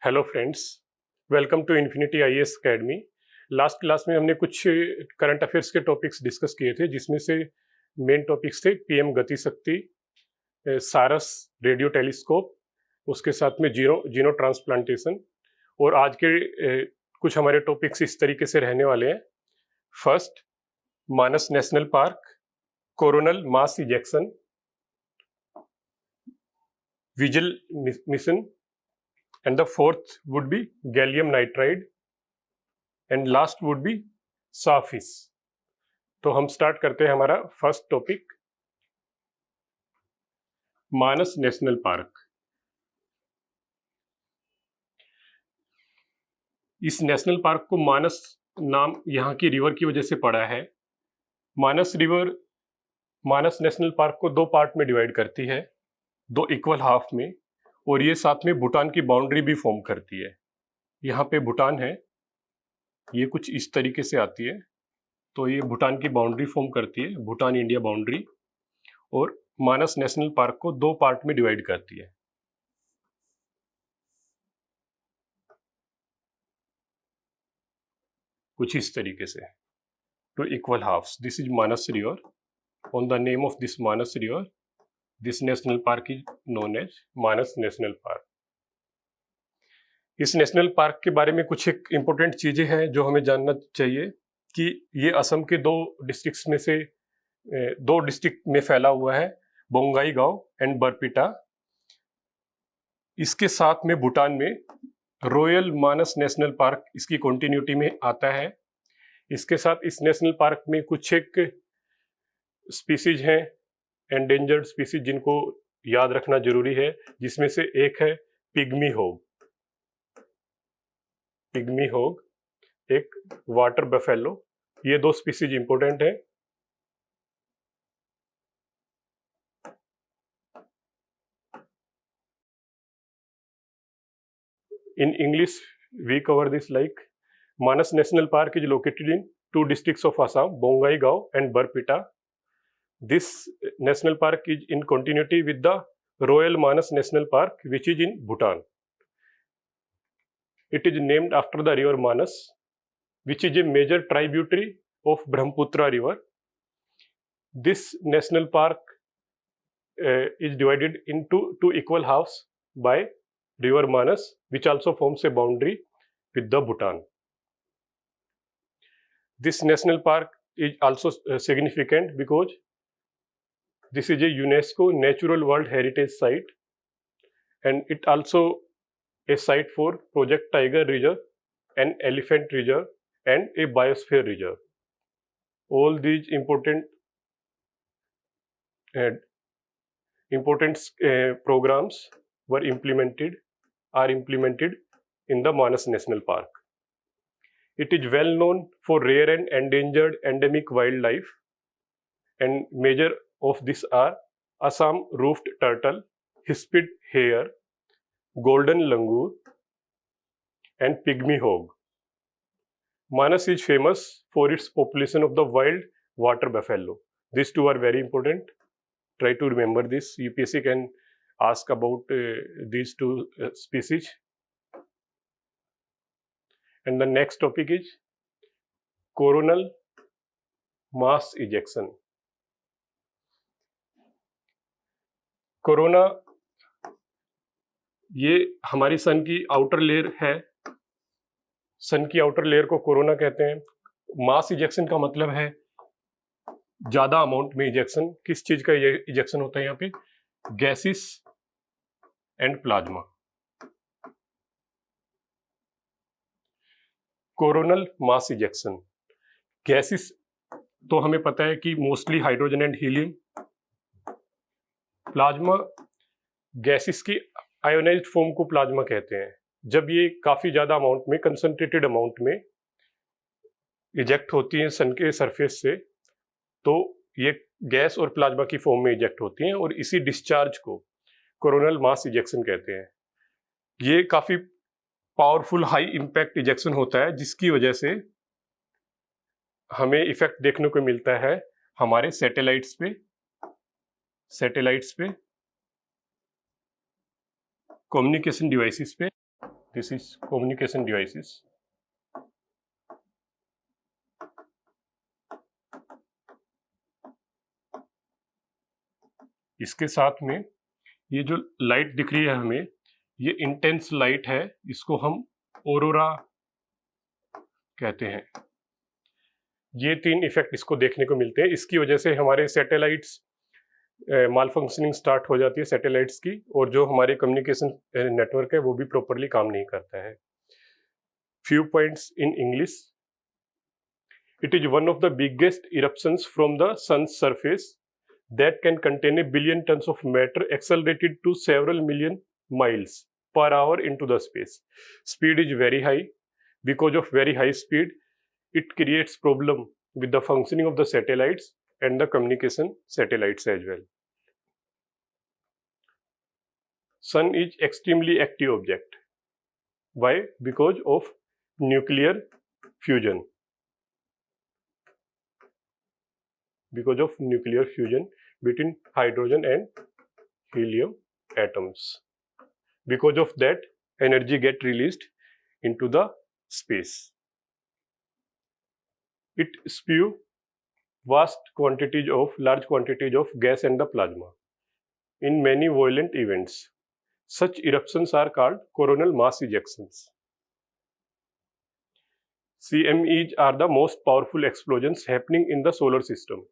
Hello friends, welcome to Infinity IAS Academy. Last class में हमने कुछ करंट अफेयर्स के टॉपिक्स डिस्कस किए थे, जिसमें से मेन टॉपिक्स थे पीएम गति शक्ति, सारस रेडियो टेलीस्कोप, उसके साथ में जीनो जीनो ट्रांसप्लांटेशन। और आज के कुछ हमारे टॉपिक्स इस तरीके से रहने वाले हैं। First, Manas national park, coronal mass ejection, vigil mission, and the fourth would be gallium nitride and last would be sawfish। तो हम स्टार्ट करते हैं हमारा फर्स्ट टॉपिक, मानस नेशनल पार्क। इस नेशनल पार्क को मानस नाम यहाँ की रिवर की वजह से पड़ा है। मानस रिवर मानस नेशनल पार्क को दो पार्ट में डिवाइड करती है, दो इक्वल हाफ में, और ये साथ में भूटान की बाउंड्री भी फॉर्म करती है। यहाँ पे भूटान है, ये कुछ इस तरीके से आती है, तो ये भूटान की बाउंड्री फॉर्म करती है, भूटान इंडिया बाउंड्री, और मानस नेशनल पार्क को दो पार्ट में डिवाइड करती है। कुछ इस तरीके से, two equal halves. This is Manas river. On the name of this Manas river, this national park is known as Manas national park. इस नेशनल पार्क के बारे में कुछ एक इंपॉर्टेंट चीजें हैं जो हमें जानना चाहिए कि ये असम के दो डिस्ट्रिक्ट्स में से दो डिस्ट्रिक्ट में फैला हुआ है, बोंगाईगांव एंड बरपीटा। इसके साथ में भूटान में रॉयल मानस नेशनल पार्क इसकी कॉन्टिन्यूटी में आता है। इसके साथ इस नेशनल पार्क में कुछ एक स्पीसीज हैं, एंडेंजर्ड स्पीसीज, जिनको याद रखना जरूरी है, जिसमें से एक है पिग्मी होग। पिग्मी होग, एक वाटर बफेलो। ये दो स्पीसीज इंपॉर्टेंट है। In English, we cover this like Manas National Park is located in two districts of Assam, Bongaigaon and Barpeta. This national park is in continuity with the Royal Manas National Park, which is in Bhutan. It is named after the river Manas, which is a major tributary of Brahmaputra River. This national park is divided into two equal halves by river Manas, which also forms a boundary with the Bhutan. This national park is also significant because this is a UNESCO Natural World Heritage Site, and it also a site for Project Tiger Reserve, an Elephant Reserve, and a Biosphere Reserve. All these important programs are implemented in the Manas National Park. It is well known for rare and endangered endemic wildlife, and major of these are Assam roofed turtle, hispid hare, golden langur, and pygmy hog. Manas is famous for its population of the wild water buffalo. These two are very important. Try to remember this. UPSC can ask about these two species. And the next topic is coronal mass ejection. Corona, ये हमारी सन की outer layer है। सन की outer layer को corona कहते हैं। Mass ejection का मतलब है ज्यादा अमाउंट में इजेक्शन। किस चीज का इजेक्शन होता है यहाँ पे? Gases and plasma. Coronal mass ejection, gases तो हमें पता है कि mostly hydrogen and helium. Plasma, gases की आयोनाइज्ड फॉर्म को प्लाज्मा कहते हैं। जब ये काफी ज्यादा अमाउंट में, कंसंट्रेटेड अमाउंट में इजेक्ट होती है सन के सरफेस से, तो ये गैस और प्लाज्मा की फॉर्म में इजेक्ट होती हैं, और इसी डिस्चार्ज को कोरोनल मास इजेक्शन कहते हैं। ये काफी पावरफुल हाई इंपैक्ट इजेक्शन होता है, जिसकी वजह से हमें इफेक्ट देखने को मिलता है हमारे सैटेलाइट्स पे, कम्युनिकेशन डिवाइसेस पे, This is communication devices. इसके साथ में ये जो लाइट दिख रही है हमें, ये इंटेंस लाइट है, इसको हम ऑरोरा कहते हैं। ये 3 इफेक्ट इसको देखने को मिलते हैं। इसकी वजह से हमारे सैटेलाइट्स माल फंक्शनिंग स्टार्ट हो जाती है सैटेलाइट्स की, और जो हमारे कम्युनिकेशन नेटवर्क है वो भी प्रॉपरली काम नहीं करता है। Few points in English. It is one of the biggest eruptions from the sun's surface that can contain a billion tons of matter accelerated to several million miles per hour into the space. Speed is very high. Because of very high speed, it creates problem with the functioning of the satellites and the communication satellites as well. Sun is extremely active object. Why? Because of nuclear fusion. Because of nuclear fusion between hydrogen and helium atoms. Because of that, energy get released into the space. It spew large quantities of gas and the plasma in many violent events. Such eruptions are called coronal mass ejections. CMEs are the most powerful explosions happening in the solar system.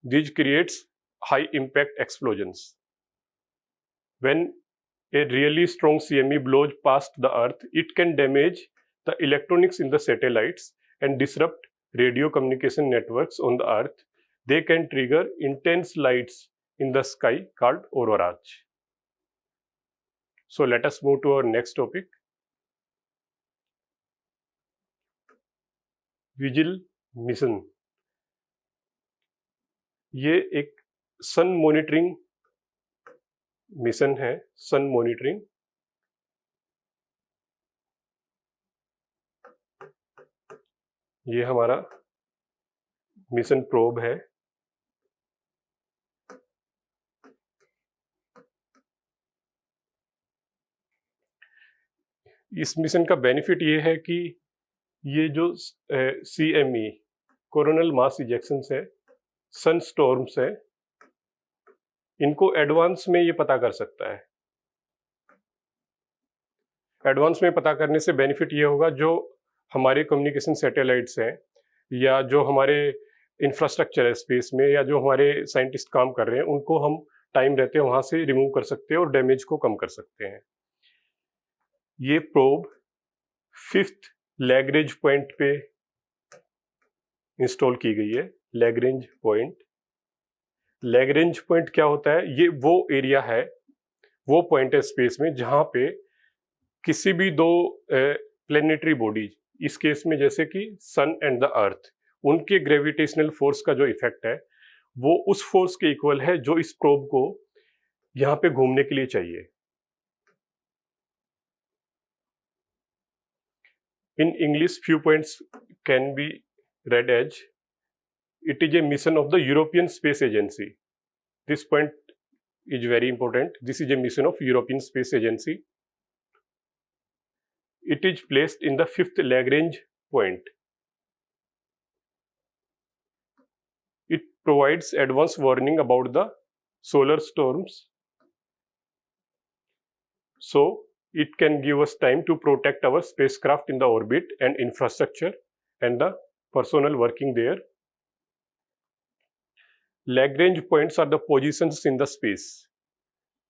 These creates high impact explosions. When a really strong CME blows past the Earth, it can damage the electronics in the satellites and disrupt radio communication networks on the Earth. They can trigger intense lights in the sky called auroras. So let us move to our next topic. Vigil mission. ये एक सन monitoring mission है। सन monitoring, ये हमारा mission probe है। इस mission का benefit ये है कि ये जो CME कोरोनल मास इजेक्शंस है, सन स्टॉर्म्स है, इनको एडवांस में ये पता कर सकता है। एडवांस में पता करने से बेनिफिट ये होगा, जो हमारे कम्युनिकेशन सैटेलाइट्स हैं या जो हमारे इंफ्रास्ट्रक्चर है स्पेस में, या जो हमारे साइंटिस्ट काम कर रहे हैं, उनको हम टाइम रहते हैं वहां से रिमूव कर सकते हैं और डैमेज को कम कर सकते हैं। ये प्रोब 5th लैग्रेंज पॉइंट पे इंस्टॉल की गई है। लैग्रेंज पॉइंट, लैग्रेंज पॉइंट क्या होता है? ये वो एरिया है, वो पॉइंट है स्पेस में जहां पे किसी भी दो प्लेनेटरी बॉडीज, इस केस में जैसे कि सन एंड द अर्थ, उनके ग्रेविटेशनल फोर्स का जो इफेक्ट है वो उस फोर्स के इक्वल है जो इस प्रोब को यहां पे घूमने के लिए चाहिए। In English, few points can be read as, it is a mission of the European Space Agency. This point is very important. This is a mission of European Space Agency. It is placed in the 5th Lagrange point. It provides advance warning about the solar storms. So it can give us time to protect our spacecraft in the orbit and infrastructure and the personnel working there. Lagrange points are the positions in the space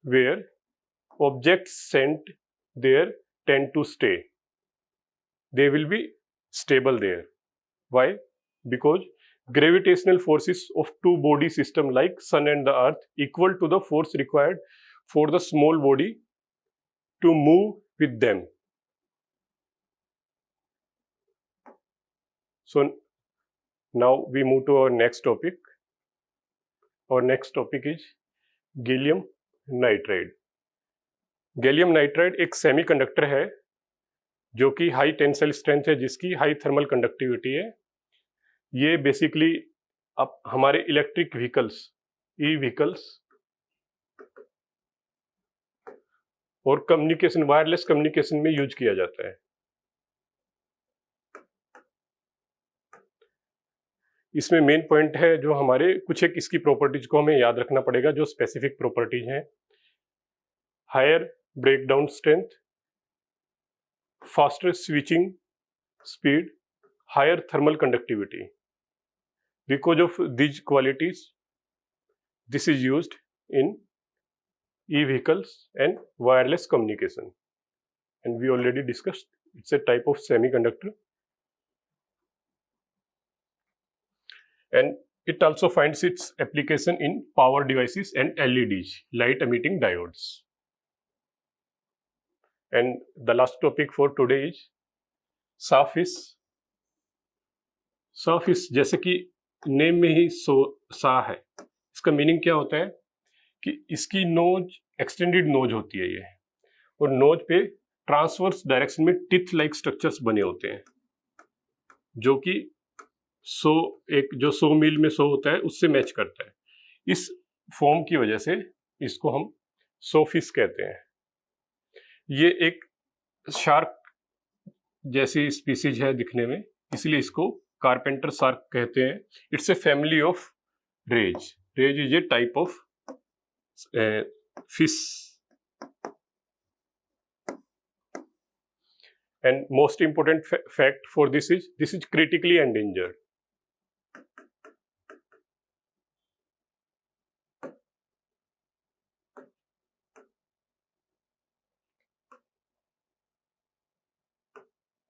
where objects sent there tend to stay. They will be stable there. Why? Because gravitational forces of two body system like Sun and the Earth equal to the force required for the small body to move with them. So now we move to our next topic. Our next topic is gallium nitride. Gallium nitride एक semiconductor है जो कि high tensile strength है, जिसकी high thermal conductivity है। ये basically अब हमारे इलेक्ट्रिक व्हीकल्स, ई व्हीकल्स और कम्युनिकेशन, वायरलेस कम्युनिकेशन में यूज किया जाता है। इसमें मेन पॉइंट है जो हमारे कुछ एक इसकी प्रॉपर्टीज को हमें याद रखना पड़ेगा, जो स्पेसिफिक प्रॉपर्टीज हैं। Higher breakdown strength, faster switching speed, higher thermal conductivity. Because of these qualities, this is used in e-vehicles and wireless communication. And we already discussed, it's a type of semiconductor. And it also finds its application in power devices and LEDs, light emitting diodes. And the last topic for today is SAFIS. SAFIS, जैसे कि name में ही सा है, इसका meaning क्या होता है कि इसकी नोज एक्सटेंडेड नोज होती है ये, और नोज पे ट्रांसवर्स डायरेक्शन में टिथ लाइक स्ट्रक्चर्स बने होते हैं, जो कि जो 100 मील में 100 होता है उससे मैच करता है। इस फॉर्म की वजह से इसको हम सोफिस कहते हैं। ये एक शार्क जैसी स्पीसीज है दिखने में, इसलिए इसको कारपेंटर शार्क कहते हैं। It's a family of rays. Rays is a type of fish, and most important fact for this is critically endangered.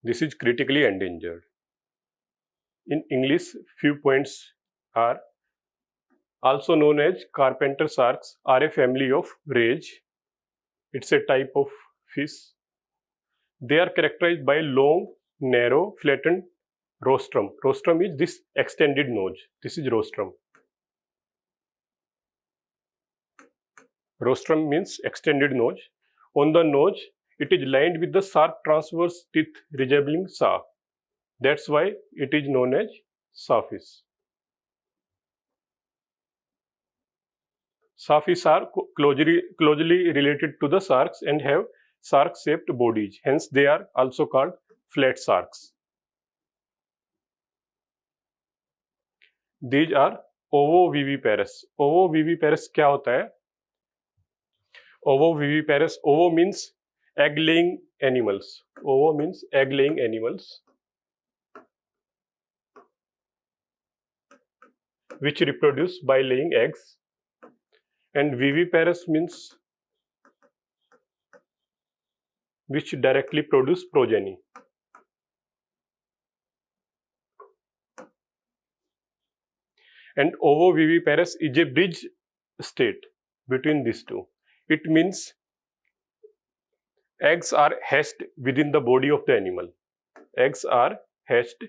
This is critically endangered. In English, few points are also known as carpenter sharks are a family of rays. It's a type of fish. They are characterized by long, narrow, flattened rostrum. Rostrum is this extended nose. This is rostrum. Rostrum means extended nose. On the nose, it is lined with the sharp transverse teeth resembling saw. That's why it is known as sawfish. Sawfish are closely related to the sharks and have shark-shaped bodies. Hence, they are also called flat sharks. These are ovoviviparous. Ovoviviparous क्या होता है? Ovoviviparous. Ovo means egg-laying animals. Ovo means egg-laying animals, which reproduce by laying eggs. And viviparous means which directly produce progeny. And ovoviviparous is a bridge state between these two. It means eggs are hatched within the body of the animal. Eggs are hatched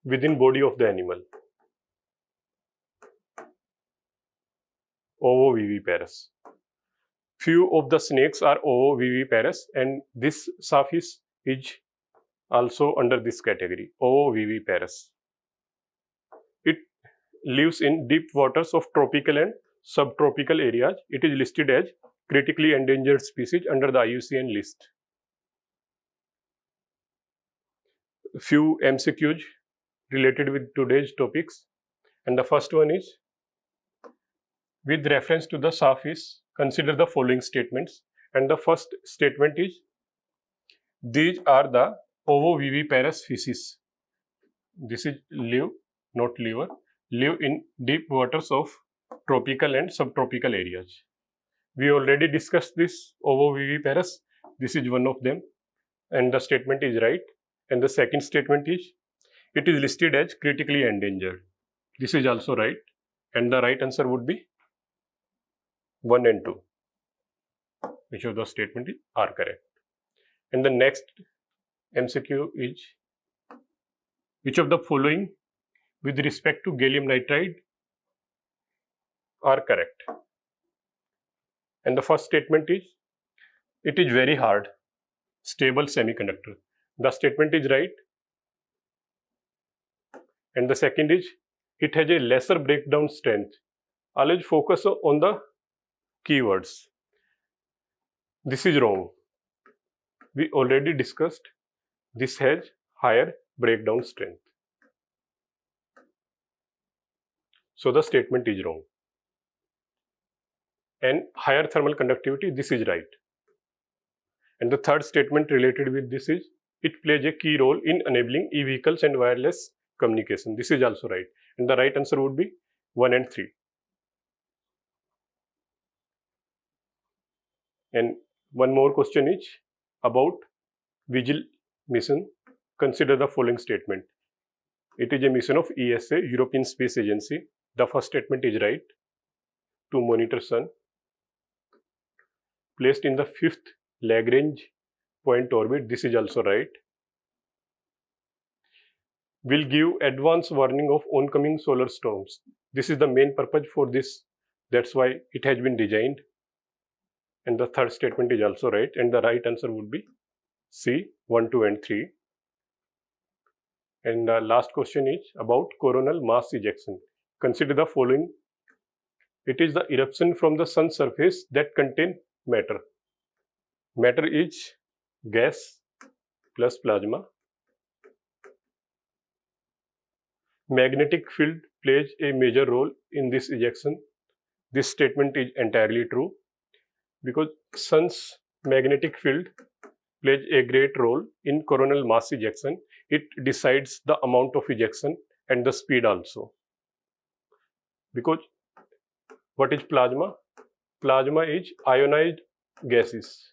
within body of the animal. Ovoviviparous. Few of the snakes are ovoviviparous, and this sawfish is also under this category, ovoviviparous. It lives in deep waters of tropical and subtropical areas. It is listed as critically endangered species under the IUCN list. Few MCQs related with today's topics, and the first one is, with reference to the sawfish, consider the following statements. And the first statement is, these are the ovoviviparous fishes. This is live, not liver, live in deep waters of tropical and subtropical areas. We already discussed this ovoviviparous. This is one of them, and the statement is right. And the second statement is, it is listed as critically endangered. This is also right, and the right answer would be 1 and 2. Which of the statements are correct? And the next MCQ is, which of the following with respect to gallium nitride are correct? And the first statement is, it is very hard, stable semiconductor. The statement is right. And the second is, it has a lesser breakdown strength. always focus on the keywords. This is wrong. We already discussed this has higher breakdown strength. So the statement is wrong. And higher thermal conductivity, this is right. And the third statement related with this is, it plays a key role in enabling e-vehicles and wireless communication. This is also right. And the right answer would be 1 and 3. And one more question is about VIGIL mission. Consider the following statement. It is a mission of ESA, European Space Agency. The first statement is right. To monitor Sun. Placed in the 5th Lagrange point orbit. This is also right. Will give advance warning of oncoming solar storms. This is the main purpose for this. That's why it has been designed. And the third statement is also right. And the right answer would be C, 1, 2 and 3. And the last question is about coronal mass ejection. Consider the following. It is the eruption from the sun's surface that contain matter. Matter is gas plus plasma. Magnetic field plays a major role in this ejection. This statement is entirely true because sun's magnetic field plays a great role in coronal mass ejection. It decides the amount of ejection and the speed also. Because what is plasma? Plasma is ionized gases.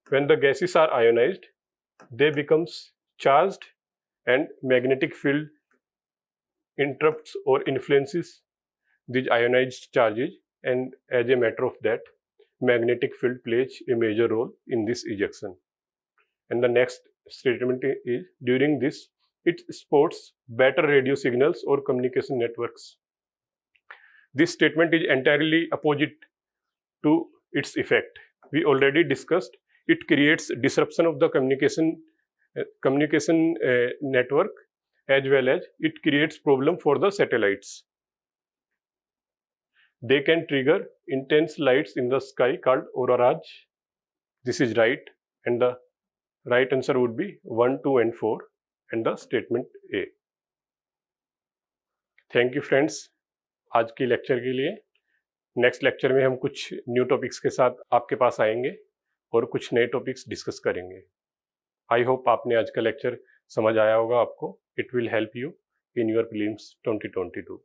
When the gases are ionized, they become charged and magnetic field interrupts or influences these ionized charges, and as a matter of that, magnetic field plays a major role in this ejection. And the next statement is, during this, it supports better radio signals or communication networks. This statement is entirely opposite to its effect. We already discussed it creates disruption of the communication network, as well as it creates problem for the satellites. They can trigger intense lights in the sky called auroras. This is right, and the right answer would be 1, 2 and 4 and the statement A. Thank you friends आज की lecture के लिए. Next lecture में हम कुछ new topics के साथ आपके पास आएंगे और कुछ नए टॉपिक्स डिस्कस करेंगे. आई होप आपने आज का लेक्चर समझ आया होगा आपको. It will help you in your prelims 2022.